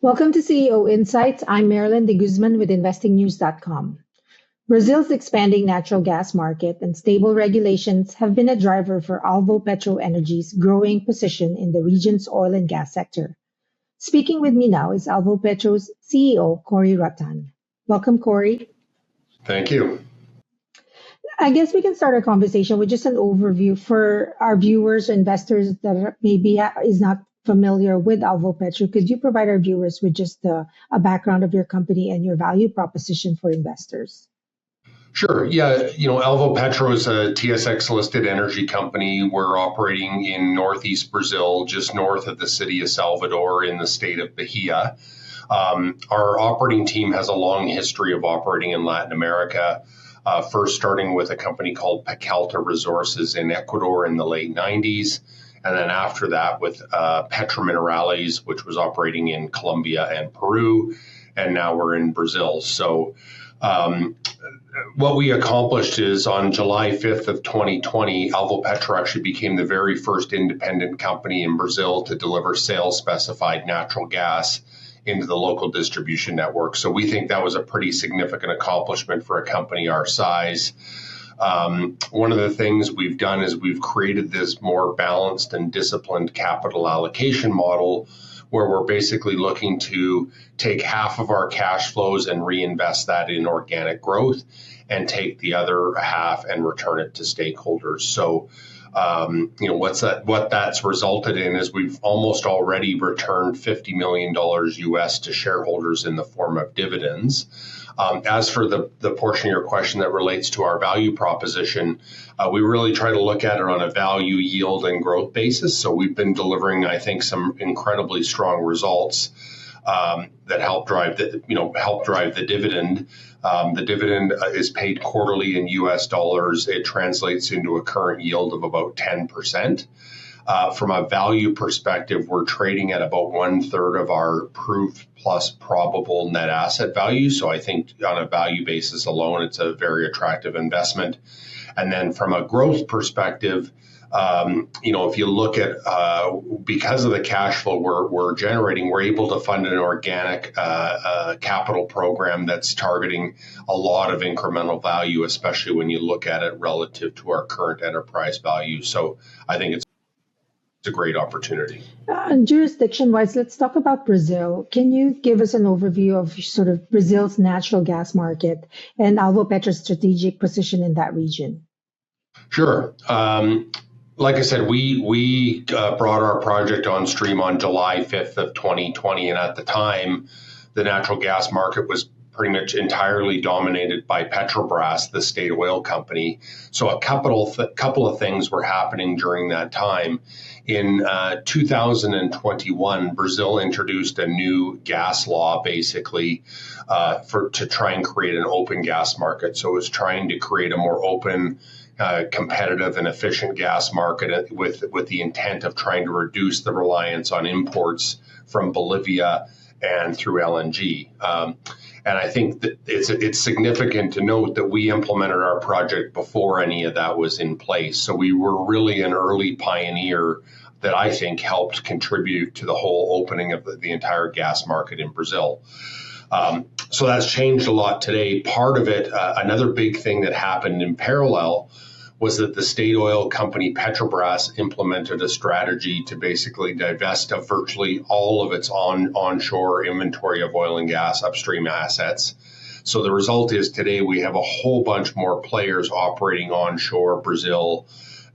Welcome to CEO Insights. I'm Marilyn de Guzman with investingnews.com. Brazil's expanding natural gas market and stable regulations have been a driver for Alvopetro Energy's growing position in the region's oil and gas sector. Speaking with me now is Alvopetro's CEO, Corey Ruttan. Welcome, Corey. Thank you. I guess we can start our conversation with just an overview for our viewers or investors that maybe is not familiar with Alvopetro. Could you provide our viewers with just a background of your company and your value proposition for investors? Sure. Yeah. Alvopetro is a TSX listed energy company. We're operating in Northeast Brazil, just north of the city of Salvador in the state of Bahia. Our operating team has a long history of operating in Latin America, first starting with a company called Pacalta Resources in Ecuador in the late 90s. And then after that with Petrominerales, which was operating in Colombia and Peru. And now we're in Brazil. So what we accomplished is on July 5th of 2020, Alvopetro actually became the very first independent company in Brazil to deliver sales specified natural gas into the local distribution network. So we think that was a pretty significant accomplishment for a company our size. One of the things we've done is we've created this more balanced and disciplined capital allocation model where we're basically looking to take half of our cash flows and reinvest that in organic growth and take the other half and return it to stakeholders. So, what that's resulted in is we've almost already returned $50 million US to shareholders in the form of dividends. As for the portion of your question that relates to our value proposition, we really try to look at it on a value, yield, and growth basis. So we've been delivering, I think, some incredibly strong results that help drive the dividend. The dividend is paid quarterly in US dollars. It translates into a current yield of about 10%. From a value perspective, we're trading at about 1/3 of our proved plus probable net asset value. So I think on a value basis alone, it's a very attractive investment. And then from a growth perspective, if you look at, because of the cash flow we're generating, we're able to fund an organic capital program that's targeting a lot of incremental value, especially when you look at it relative to our current enterprise value. So I think it's a great opportunity. Jurisdiction-wise, let's talk about Brazil. Can you give us an overview of sort of Brazil's natural gas market and Alvopetro's strategic position in that region? Sure. Like I said, we brought our project on stream on July 5th of 2020, and at the time, the natural gas market was pretty much entirely dominated by Petrobras, the state oil company. So a couple of things were happening during that time. In 2021, Brazil introduced a new gas law, basically, to try and create an open gas market. So it was trying to create a more open, competitive and efficient gas market with the intent of trying to reduce the reliance on imports from Bolivia and through LNG. And I think that it's significant to note that we implemented our project before any of that was in place. So we were really an early pioneer that I think helped contribute to the whole opening of the entire gas market in Brazil. So that's changed a lot today. Part of it, another big thing that happened in parallel was that the state oil company Petrobras implemented a strategy to basically divest of virtually all of its onshore inventory of oil and gas upstream assets. So the result is today we have a whole bunch more players operating onshore Brazil.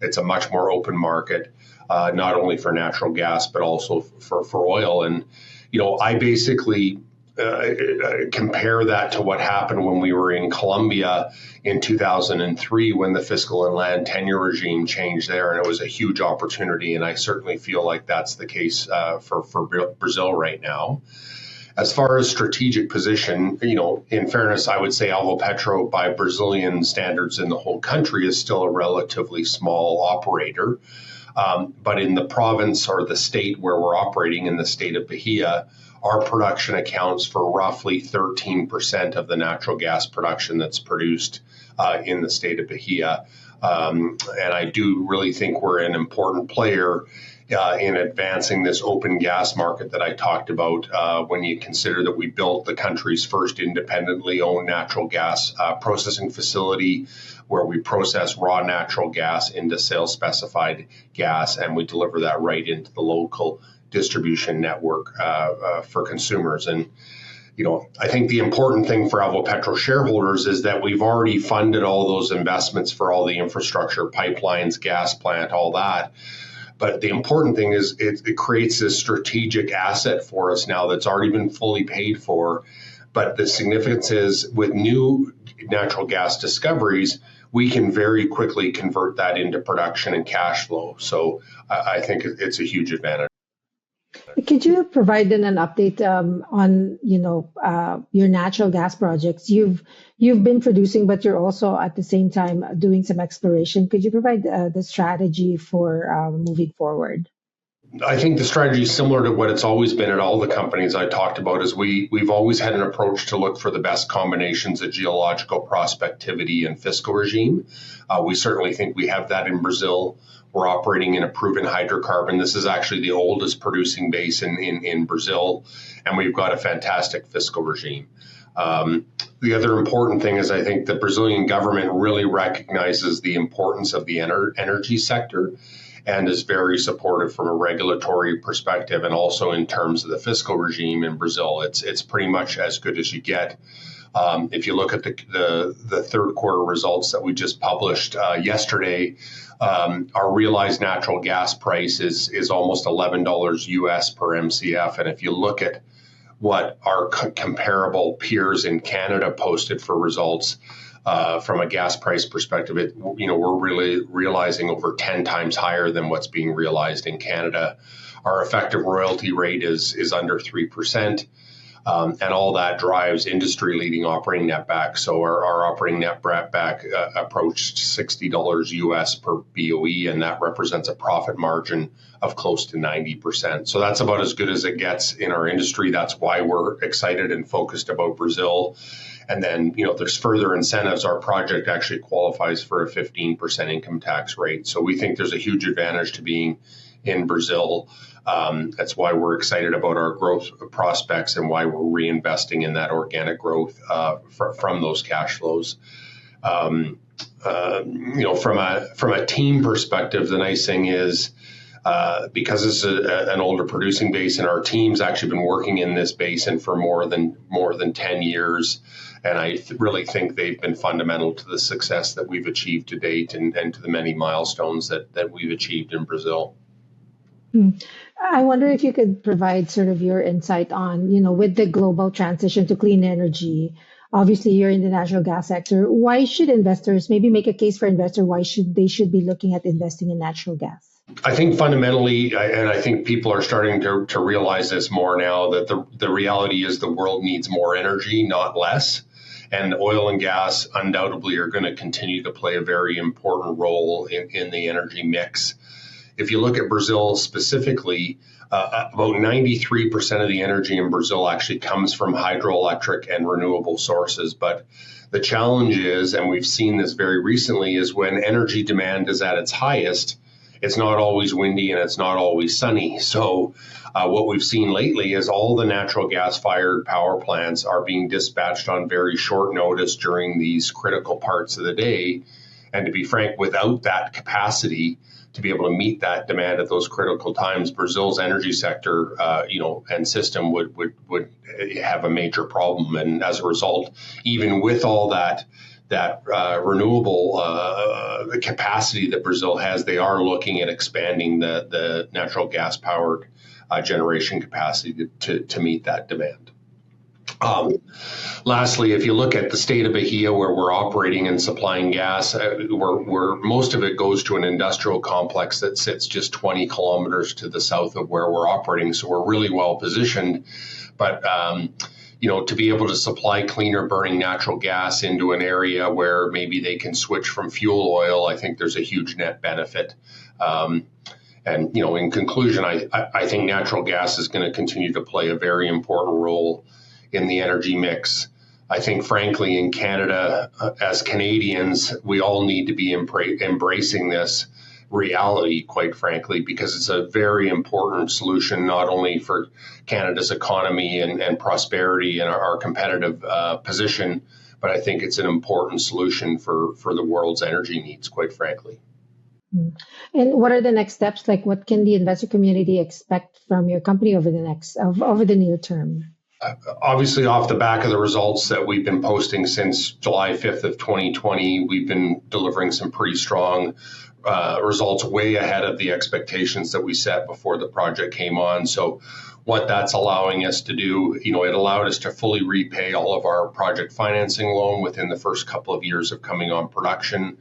It's a much more open market, not only for natural gas, but also for oil. And, I basically compare that to what happened when we were in Colombia in 2003 when the fiscal and land tenure regime changed there, and it was a huge opportunity. And I certainly feel like that's the case for Brazil right now. As far as strategic position, in fairness, I would say Alvopetro, by Brazilian standards in the whole country, is still a relatively small operator. But in the province or the state where we're operating, in the state of Bahia, our production accounts for roughly 13% of the natural gas production that's produced in the state of Bahia. And I do really think we're an important player in advancing this open gas market that I talked about when you consider that we built the country's first independently owned natural gas processing facility where we process raw natural gas into sales specified gas, and we deliver that right into the local distribution network for consumers. And I think the important thing for Alvopetro shareholders is that we've already funded all those investments for all the infrastructure, pipelines, gas plant, all that. But the important thing is it creates this strategic asset for us now that's already been fully paid for. But the significance is with new natural gas discoveries, we can very quickly convert that into production and cash flow. So I think it's a huge advantage. Could you provide then an update on your natural gas projects? You've been producing, but you're also at the same time doing some exploration. Could you provide the strategy for moving forward? I think the strategy is similar to what it's always been at all the companies I talked about. Is we've always had an approach to look for the best combinations of geological prospectivity and fiscal regime. We certainly think we have that in Brazil. We're operating in a proven hydrocarbon. This is actually the oldest producing basin in Brazil, and we've got a fantastic fiscal regime. The other important thing is I think the Brazilian government really recognizes the importance of the energy sector and is very supportive from a regulatory perspective and also in terms of the fiscal regime in Brazil. It's pretty much as good as you get. If you look at the third quarter results that we just published yesterday, our realized natural gas price is almost $11 US per MCF. And if you look at what our comparable peers in Canada posted for results from a gas price perspective, we're really realizing over 10 times higher than what's being realized in Canada. Our effective royalty rate is under 3%. And all that drives industry-leading operating netback. So our operating netback approached $60 US per BOE, and that represents a profit margin of close to 90%. So that's about as good as it gets in our industry. That's why we're excited and focused about Brazil. And then, there's further incentives. Our project actually qualifies for a 15% income tax rate. So we think there's a huge advantage to being in Brazil. That's why we're excited about our growth prospects and why we're reinvesting in that organic growth from those cash flows. From a team perspective, the nice thing is because this is an older producing basin, our team's actually been working in this basin for more than 10 years. And I really think they've been fundamental to the success that we've achieved to date and to the many milestones that we've achieved in Brazil. I wonder if you could provide sort of your insight on, with the global transition to clean energy, obviously you're in the natural gas sector. Why should investors maybe make a case for investor why they should be looking at investing in natural gas? I think fundamentally, and I think people are starting to realize this more now, that the reality is the world needs more energy, not less. And oil and gas undoubtedly are going to continue to play a very important role in the energy mix. If you look at Brazil specifically, about 93% of the energy in Brazil actually comes from hydroelectric and renewable sources. But the challenge is, and we've seen this very recently, is when energy demand is at its highest, it's not always windy and it's not always sunny. So what we've seen lately is all the natural gas-fired power plants are being dispatched on very short notice during these critical parts of the day. And to be frank, without that capacity to be able to meet that demand at those critical times, Brazil's energy sector, and system would have a major problem. And as a result, even with all that renewable capacity that Brazil has, they are looking at expanding the natural gas powered generation capacity to meet that demand. Lastly, if you look at the state of Bahia, where we're operating and supplying gas, where most of it goes to an industrial complex that sits just 20 kilometers to the south of where we're operating. So we're really well positioned. But to be able to supply cleaner burning natural gas into an area where maybe they can switch from fuel oil, I think there's a huge net benefit. And in conclusion, I think natural gas is going to continue to play a very important role in the energy mix. I think, frankly, in Canada, as Canadians, we all need to be embracing this reality, quite frankly, because it's a very important solution, not only for Canada's economy and prosperity and our competitive position, but I think it's an important solution for the world's energy needs, quite frankly. And what are the next steps? Like, what can the investor community expect from your company over the near term? Obviously, off the back of the results that we've been posting since July 5th of 2020, we've been delivering some pretty strong results, way ahead of the expectations that we set before the project came on. So what that's allowing us to do, it allowed us to fully repay all of our project financing loan within the first couple of years of coming on production.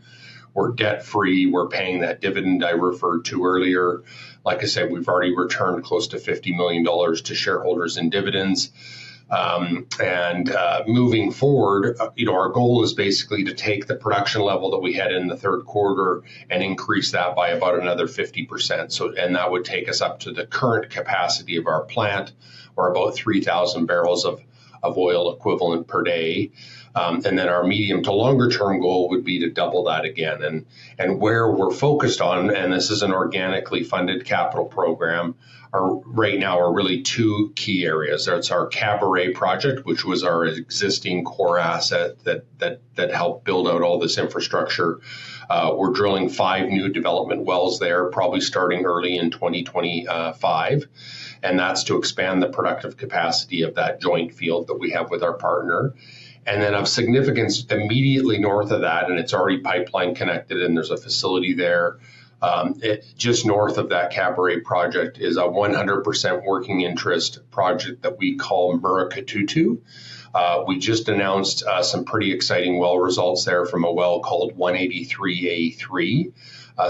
We're debt free. We're paying that dividend I referred to earlier. Like I said, we've already returned close to $50 million to shareholders in dividends. Moving forward, our goal is basically to take the production level that we had in the third quarter and increase that by about another 50%. And that would take us up to the current capacity of our plant, or about 3,000 barrels of oil equivalent per day. And then our medium to longer term goal would be to double that again. And where we're focused on, and this is an organically funded capital program, right now are really two key areas. It's our Cabaret project, which was our existing core asset that helped build out all this infrastructure. We're drilling 5 new development wells there, probably starting early in 2025. And that's to expand the productive capacity of that joint field that we have with our partner. And then of significance immediately north of that, and it's already pipeline connected and there's a facility there, just north of that Cabaret project is a 100% working interest project that we call Murucututu. We just announced some pretty exciting well results there from a well called 183A3,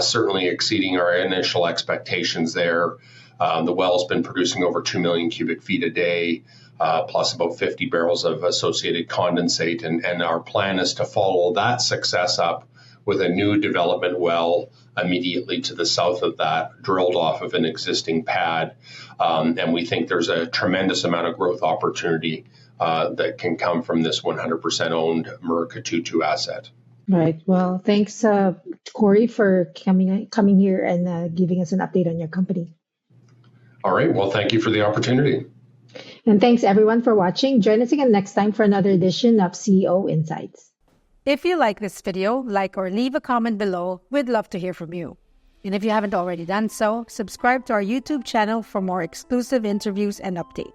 certainly exceeding our initial expectations there. The well's been producing over 2 million cubic feet a day, plus about 50 barrels of associated condensate. And our plan is to follow that success up with a new development well immediately to the south of that, drilled off of an existing pad. And we think there's a tremendous amount of growth opportunity that can come from this 100% owned Murucututu asset. Right. Well, thanks, Corey, for coming here and giving us an update on your company. All right. Well, thank you for the opportunity. And thanks, everyone, for watching. Join us again next time for another edition of CEO Insights. If you like this video, like or leave a comment below. We'd love to hear from you. And if you haven't already done so, subscribe to our YouTube channel for more exclusive interviews and updates.